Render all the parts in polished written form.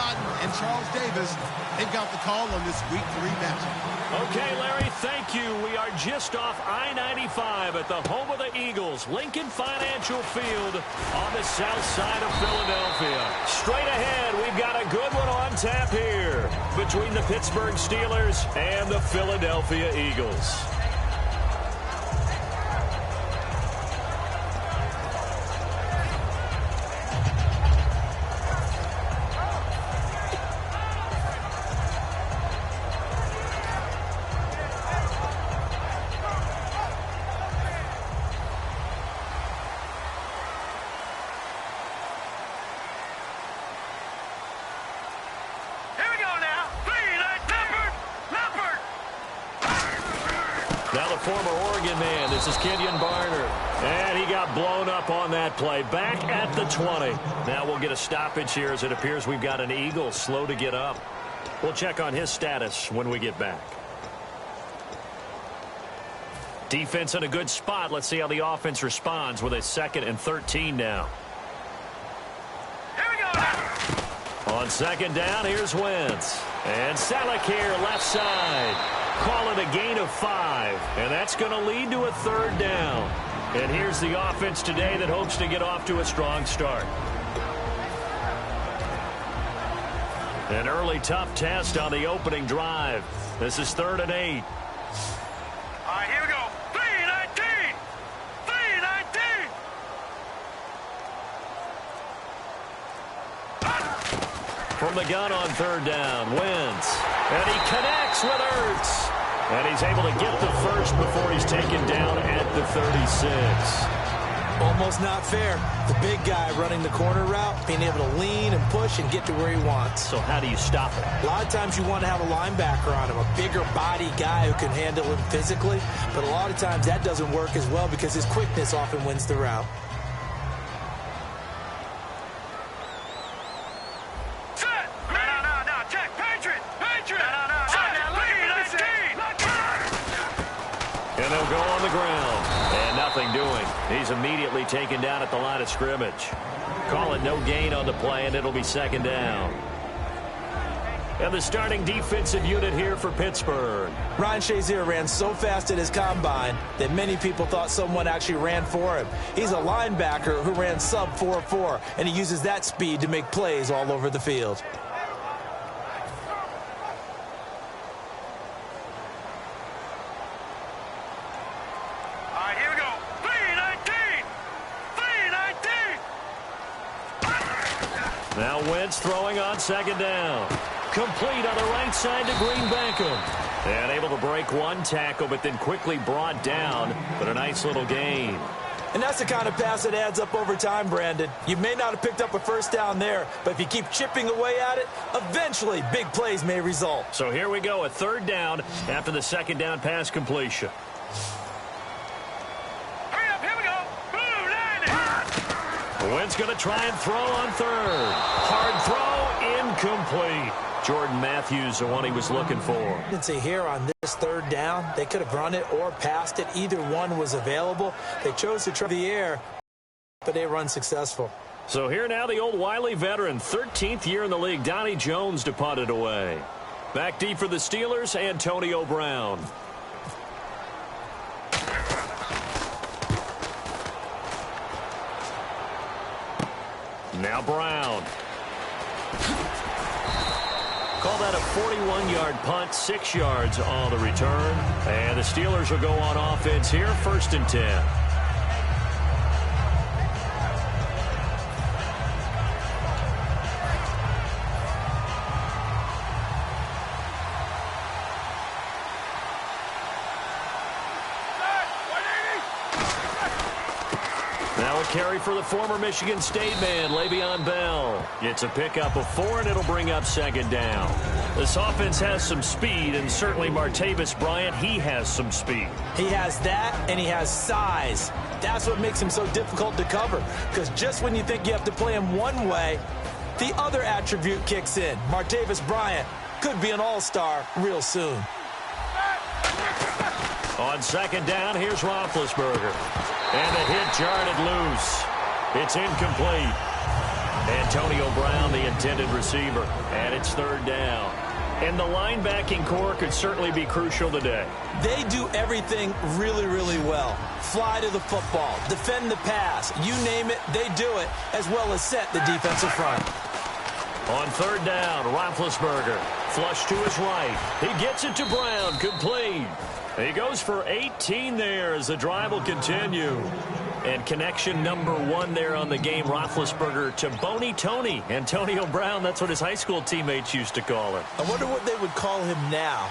Otten and Charles Davis, they've got the call on this Week 3 matchup. Okay, Larry, thank you. We are just off I-95 at the home of the Eagles, Lincoln Financial Field on the south side of Philadelphia. Straight ahead, we've got a good one on tap here between the Pittsburgh Steelers and the Philadelphia Eagles. This is Kenyon Barner, and he got blown up on that play. Back at the 20. Now we'll get a stoppage here as it appears we've got an Eagle slow to get up. We'll check on his status when we get back. Defense in a good spot. Let's see how the offense responds with a 2nd and 13 now. Here we go now. On 2nd down, here's Wentz. And Salek here, left side. Call it a gain of 5, and that's going to lead to a 3rd down. And here's the offense today that hopes to get off to a strong start. An early tough test on the opening drive. This is 3rd and 8. All right, here we go. 3-19. 3-19. From the gun on 3rd down, Wentz. And he connects with Ertz. And he's able to get the first before he's taken down at the 36. Almost not fair. The big guy running the corner route, being able to lean and push and get to where he wants. So how do you stop it? A lot of times you want to have a linebacker on him, a bigger body guy who can handle him physically. But a lot of times that doesn't work as well because his quickness often wins the route. Go on the ground. And nothing doing. He's immediately taken down at the line of scrimmage. Call it no gain on the play, and it'll be 2nd down. And the starting defensive unit here for Pittsburgh. Ryan Shazier ran so fast at his combine that many people thought someone actually ran for him. He's a linebacker who ran sub 4.4, and he uses that speed to make plays all over the field. Now Wentz throwing on 2nd down. Complete on the right side to Green Beckham. And able to break one tackle, but then quickly brought down. But a nice little gain. And that's the kind of pass that adds up over time, Brandon. You may not have picked up a 1st down there, but if you keep chipping away at it, eventually big plays may result. So here we go, a 3rd down after the 2nd down pass completion. Wentz going to try and throw on 3rd. Hard throw, incomplete. Jordan Matthews, the one he was looking for. I'd say here on this 3rd down, they could have run it or passed it. Either one was available. They chose to try the air, but they run successful. So here now the old wily veteran, 13th year in the league, Donnie Jones to punt it away. Back deep for the Steelers, Antonio Brown. Now Brown. Call that a 41-yard punt, 6 yards on the return. And the Steelers will go on offense here, 1st and 10. Carry for the former Michigan State man, Le'Veon Bell. It's a pickup of 4, and it'll bring up 2nd down. This offense has some speed, and certainly Martavis Bryant, he has some speed. He has that, and he has size. That's what makes him so difficult to cover, because just when you think you have to play him one way, the other attribute kicks in. Martavis Bryant could be an all-star real soon. On 2nd down, here's Roethlisberger. And the hit jarred it loose. It's incomplete. Antonio Brown, the intended receiver, and it's third down. And the linebacking core could certainly be crucial today. They do everything really, really well. Fly to the football, defend the pass, you name it, they do it, as well as set the defensive front. On third down, Roethlisberger, flush to his right. He gets it to Brown, complete. He goes for 18 there as the drive will continue. And connection number 1 there on the game, Roethlisberger to Boney Tony. Antonio Brown, that's what his high school teammates used to call him. I wonder what they would call him now.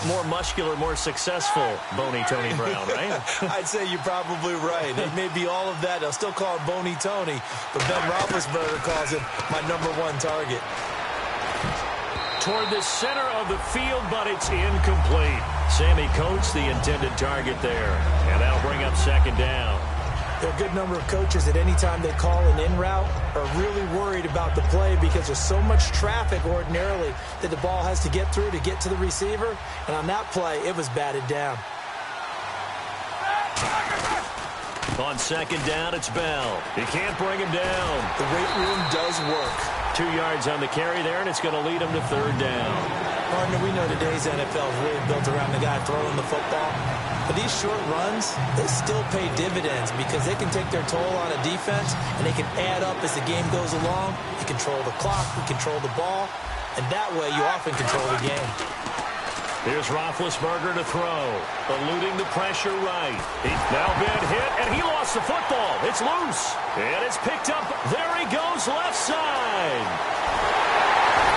More muscular, more successful Boney Tony Brown, right? I'd say you're probably right. It may be all of that. They'll still call him Boney Tony, but Ben Roethlisberger calls him my number 1 target. Toward the center of the field, but it's incomplete. Sammy Coates, the intended target there. And that'll bring up second down. There are a good number of coaches at any time they call an in route are really worried about the play because there's so much traffic ordinarily that the ball has to get through to get to the receiver. And on that play, it was batted down. On second down, it's Bell. He can't bring him down. The weight room does work. 2 yards on the carry there, and it's going to lead him to third down. Partner, we know today's NFL is really built around the guy throwing the football. But these short runs, they still pay dividends because they can take their toll on a defense, and they can add up as the game goes along. You control the clock, you control the ball, and that way you often control the game. Here's Roethlisberger to throw, eluding the pressure right. He's now been hit, and he lost the football. It's loose, and it's picked up. There he goes, left side.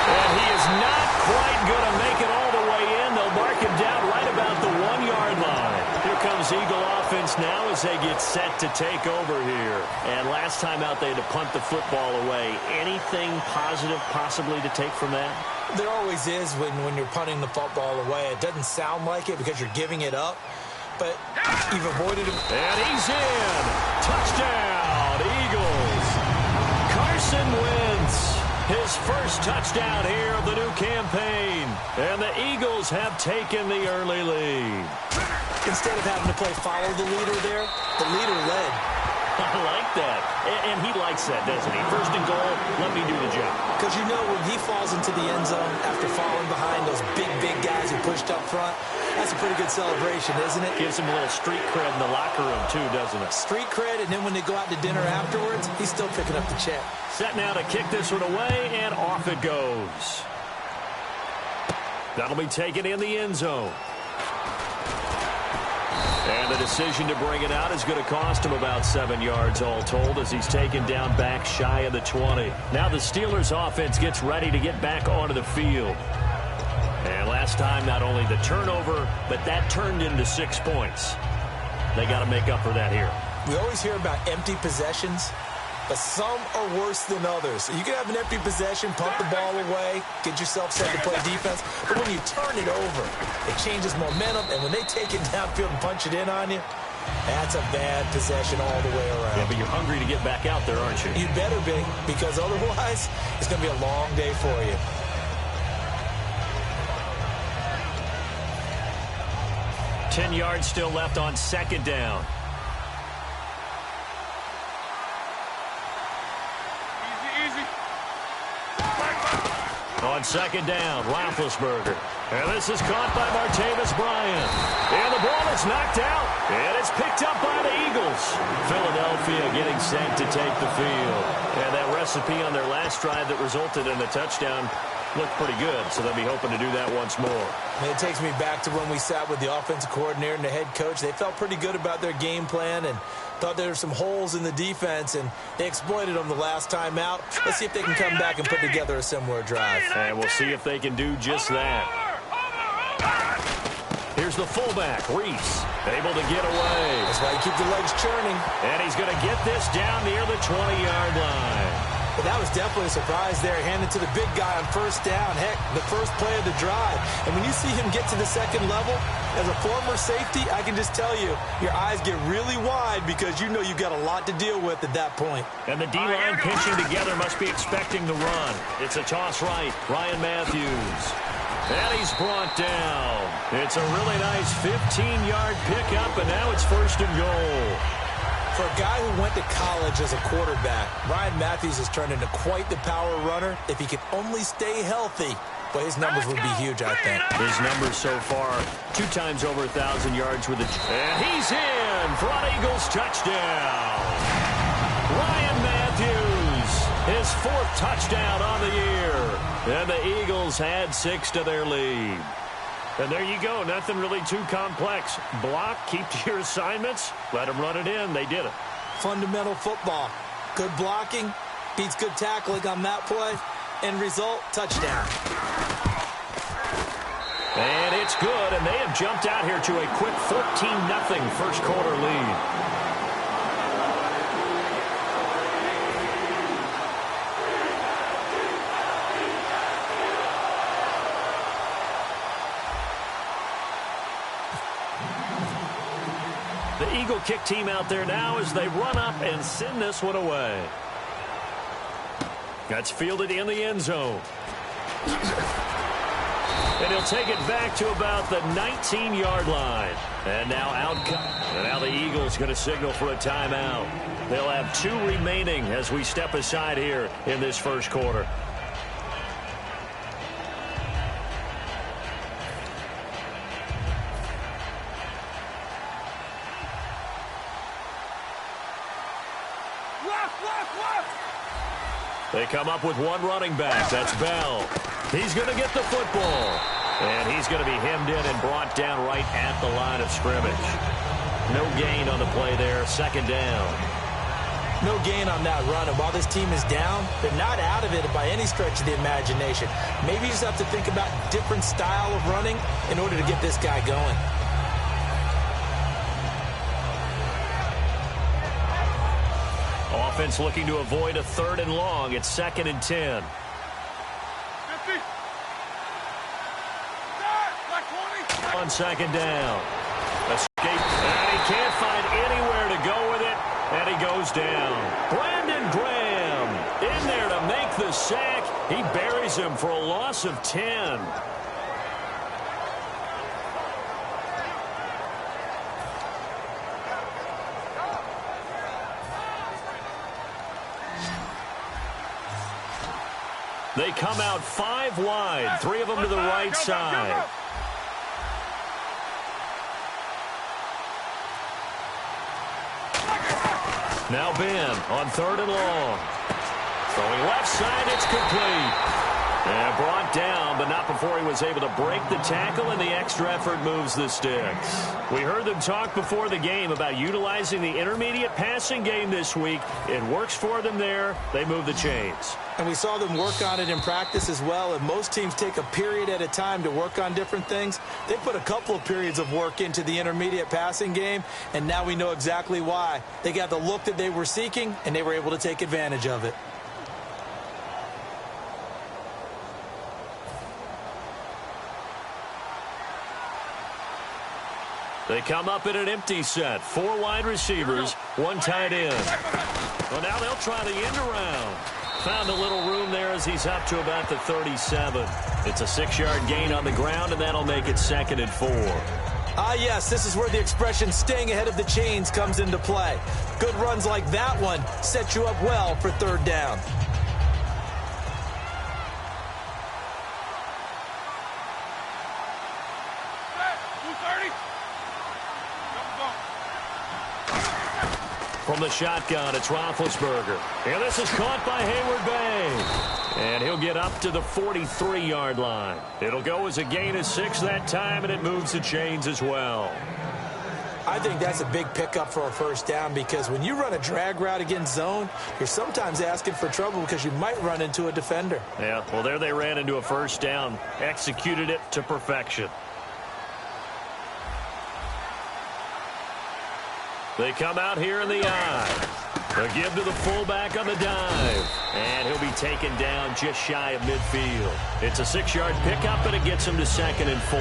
And he is not quite going to make it all the way in. They'll mark him down right about the 1-yard line. Here comes Eagle offense now as they get set to take over here. And last time out, they had to punt the football away. Anything positive possibly to take from that? There always is when you're punting the football away. It doesn't sound like it because you're giving it up, but you've avoided it. And he's in. Touchdown, Eagles. Carson Wentz, his first touchdown here of the new campaign. And the Eagles have taken the early lead. Instead of having to play follow the leader there, the leader led. I like that. And he likes that, doesn't he? First and goal, let me do the job. Because you know when he falls into the end zone after falling behind those big guys who pushed up front, that's a pretty good celebration, isn't it? Gives him a little street cred in the locker room, too, doesn't it? Street cred, and then when they go out to dinner afterwards, he's still picking up the check. Set now to kick this one away, and off it goes. That'll be taken in the end zone. And the decision to bring it out is going to cost him about 7 yards all told as he's taken down back shy of the 20. Now the Steelers offense gets ready to get back onto the field. And last time, not only the turnover, but that turned into 6 points. They got to make up for that here. We always hear about empty possessions, but some are worse than others. You can have an empty possession, pump the ball away, get yourself set to play defense, but when you turn it over, it changes momentum, and when they take it downfield and punch it in on you, that's a bad possession all the way around. Yeah, but you're hungry to get back out there, aren't you? You better be, because otherwise, it's going to be a long day for you. Ten yards still left on second down. On second down, Roethlisberger. And this is caught by Martavis Bryant. And the ball is knocked out. And it's picked up by the Eagles. Philadelphia getting set to take the field. And that recipe on their last drive that resulted in a touchdown looked pretty good, so they'll be hoping to do that once more. And it takes me back to when we sat with the offensive coordinator and the head coach. They felt pretty good about their game plan and thought there were some holes in the defense, and they exploited them the last time out. Let's see if they can come back and put together a similar drive. And we'll see if they can do just that. Here's the fullback, Reese, able to get away. That's why you keep the legs churning. And he's going to get this down near the 20-yard line. But that was definitely a surprise there, handed to the big guy on first down. Heck, the first play of the drive. And when you see him get to the second level, as a former safety, I can just tell you, your eyes get really wide because you know you've got a lot to deal with at that point. And the D-line pinching together must be expecting the run. It's a toss right, Ryan Matthews. And he's brought down. It's a really nice 15-yard pickup, and now it's first and goal. For a guy who went to college as a quarterback, Ryan Matthews has turned into quite the power runner if he can only stay healthy. But his numbers would be huge, I think. His numbers so far, 2 times over 1,000 yards with and he's in for an Eagles touchdown. Ryan Matthews, his 4th touchdown on the year. And the Eagles add 6 to their lead. And there you go. Nothing really too complex. Block, keep to your assignments, let them run it in. They did it. Fundamental football. Good blocking beats good tackling on that play. End result, touchdown. And it's good, and they have jumped out here to a quick 14-0 first quarter lead. The Eagle kick team out there now as they run up and send this one away. That's fielded in the end zone. And he'll take it back to about the 19-yard line. And now and now the Eagles going to signal for a timeout. They'll have 2 remaining as we step aside here in this first quarter. They come up with 1 running back. That's Bell. He's going to get the football. And he's going to be hemmed in and brought down right at the line of scrimmage. No gain on the play there. 2nd down. No gain on that run. And while this team is down, they're not out of it by any stretch of the imagination. Maybe you just have to think about a different style of running in order to get this guy going. Offense looking to avoid a 3rd and long. It's 2nd and 10. 50. On 2nd down. Escape. And he can't find anywhere to go with it. And he goes down. Brandon Graham in there to make the sack. He buries him for a loss of 10. They come out 5 wide, 3 of them to the right side. Now Ben on 3rd and long. Throwing left side, it's complete. And brought down, but not before he was able to break the tackle, and the extra effort moves the sticks. We heard them talk before the game about utilizing the intermediate passing game this week. It works for them there. They move the chains. And we saw them work on it in practice as well, and most teams take a period at a time to work on different things. They put a couple of periods of work into the intermediate passing game, and now we know exactly why. They got the look that they were seeking, and they were able to take advantage of it. They come up in an empty set. 4 wide receivers, 1 tight end. Well, now they'll try the end around. Found a little room there as he's up to about the 37. It's a 6-yard gain on the ground, and that'll make it 2nd and 4. Yes, this is where the expression staying ahead of the chains comes into play. Good runs like that one set you up well for 3rd down. From the shotgun, it's Roethlisberger. And this is caught by Hayward Bay. And he'll get up to the 43-yard line. It'll go as a gain of 6 that time, and it moves the chains as well. I think that's a big pickup for a 1st down, because when you run a drag route against zone, you're sometimes asking for trouble because you might run into a defender. Yeah, well, there they ran into a 1st down. Executed it to perfection. They come out here in the eye. They'll give to the fullback on the dive. And he'll be taken down just shy of midfield. It's a 6-yard pickup, and it gets him to 2nd and 4.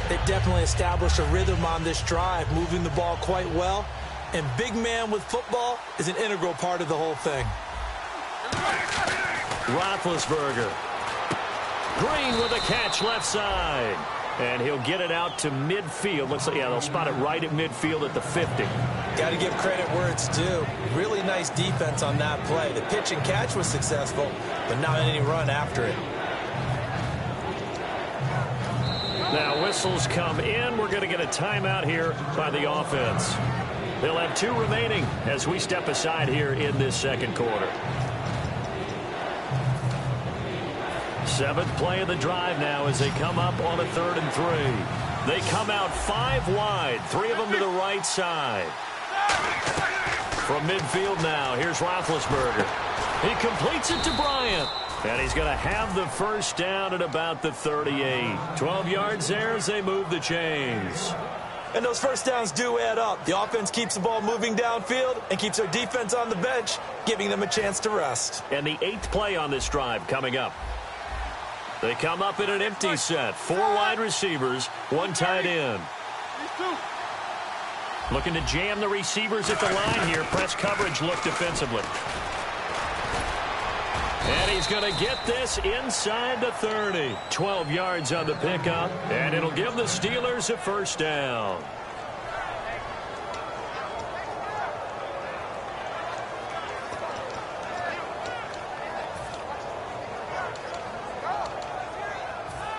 They definitely established a rhythm on this drive, moving the ball quite well. And big man with football is an integral part of the whole thing. Roethlisberger. Green with a catch left side. And he'll get it out to midfield. Looks like, yeah, they'll spot it right at midfield at the 50. Got to give credit where it's due. Really nice defense on that play. The pitch and catch was successful, but not any run after it. Now whistles come in. We're going to get a timeout here by the offense. They'll have 2 remaining as we step aside here in this second quarter. 7th play of the drive now as they come up on a 3rd and 3. They come out 5 wide, 3 of them to the right side. From midfield now, here's Roethlisberger. He completes it to Bryant. And he's going to have the first down at about the 38. 12 yards there as they move the chains. And those first downs do add up. The offense keeps the ball moving downfield and keeps their defense on the bench, giving them a chance to rest. And the 8th play on this drive coming up. They come up in an empty set. 4 wide receivers, 1 tight end. Looking to jam the receivers at the line here. Press coverage look defensively. And he's going to get this inside the 30. 12 yards on the pickup. And it'll give the Steelers a first down.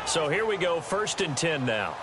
So here we go, 1st and 10 now.